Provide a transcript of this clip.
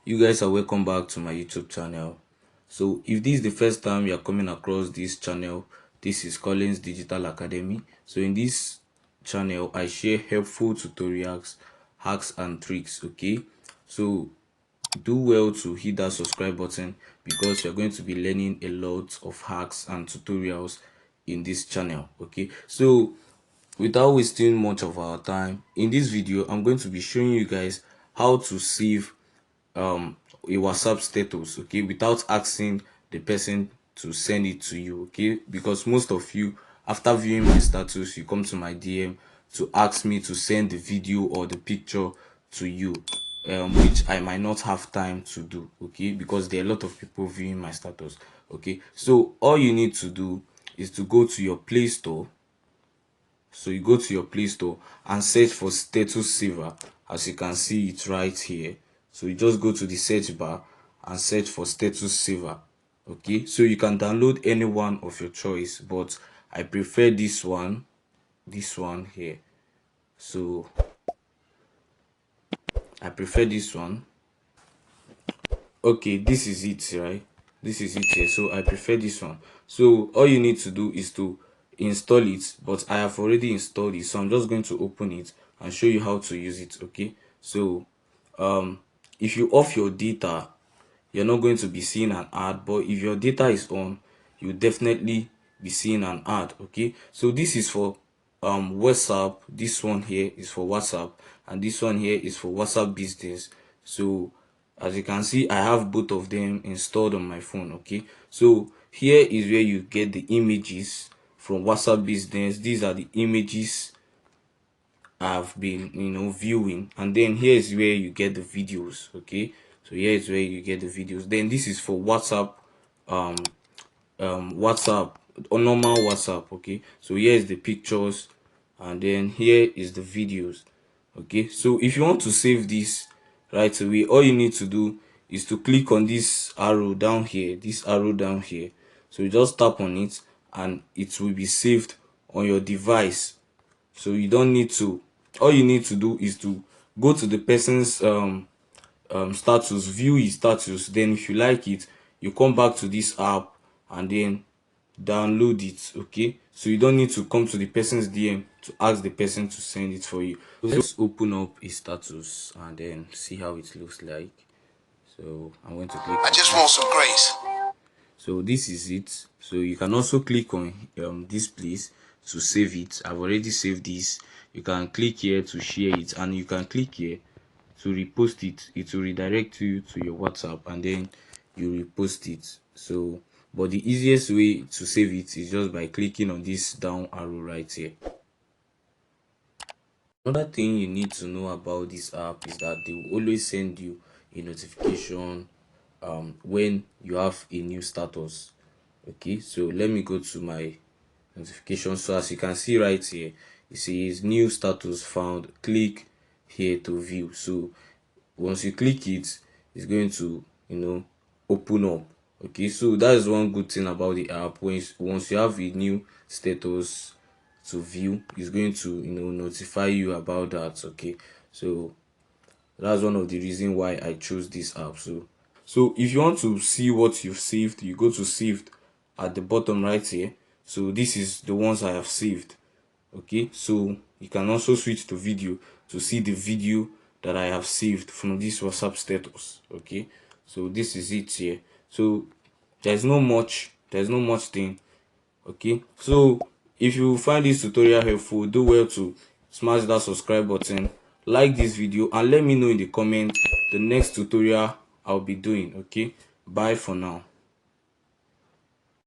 You guys are welcome back to my YouTube channel. So if this is the first time you are coming across this channel, this is Collins Digital Academy. So in this channel I share helpful tutorials, hacks and tricks. Okay, so do well to hit that subscribe button because you're going to be learning a lot of hacks and tutorials in this channel. Okay, so without wasting much of our time, in this video I'm going to be showing you guys how to save a WhatsApp status, okay, without asking the person to send it to you. Okay, because most of you, after viewing my status, you come to my DM to ask me to send the video or the picture to you, which I might not have time to do. Okay, because there are a lot of people viewing my status. Okay, so all you need to do is to go to your Play Store. So you go to your Play Store and search for status saver. As you can see it right here, so you just go to the search bar and search for status saver. Okay, so you can download any one of your choice, but I prefer this one here. So I prefer this one. Okay, this is it, right? This is it here, so I prefer this one. So all you need to do is to install it, but I have already installed it, so I'm just going to open it and show you how to use it. Okay, so if you off your data, you're not going to be seeing an ad, but if your data is on, you definitely be seeing an ad. Okay, so this is for WhatsApp. This one here is for WhatsApp, and this one here is for WhatsApp Business. So as you can see, I have both of them installed on my phone. Okay, so here is where you get the images from WhatsApp Business. These are the images I've been viewing, and then here is where you get the videos. Okay, so here is where you get the videos. Then this is for WhatsApp, WhatsApp or normal WhatsApp. Okay, so here is the pictures, and then here is the videos. Okay, so if you want to save this right away, all you need to do is to click on this arrow down here, so you just tap on it and it will be saved on your device. So you don't need to, all you need to do is to go to the person's status, view his status. Then if you like it, you come back to this app and then download it. Okay, so you don't need to come to the person's DM to ask the person to send it for you. So let's open up his status and then see how it looks like. So I'm going to click, I just want some grace. So this is it. So you can also click on this place to save it. I've already saved this. You can click here to share it, and you can click here to repost it. It will redirect you to your WhatsApp and then you repost it. So but the easiest way to save it is just by clicking on this down arrow right here. Another thing you need to know about this app is that they will always send you a notification when you have a new status. Okay, so let me go to my notification. So as you can see right here, it says new status found, click here to view. So once you click it, it's going to open up. Okay, so that is one good thing about the app. Once you have a new status to view, it's going to notify you about that. Okay, so that's one of the reasons why I chose this app. So if you want to see what you've saved, you go to saved at the bottom right here. So this is the ones I have saved. Okay, so you can also switch to video to see the video that I have saved from this WhatsApp status. Okay, so this is it here. So there's no much thing. Okay, so if you find this tutorial helpful, do well to smash that subscribe button, like this video, and let me know in the comments the next tutorial I'll be doing. Okay, bye for now.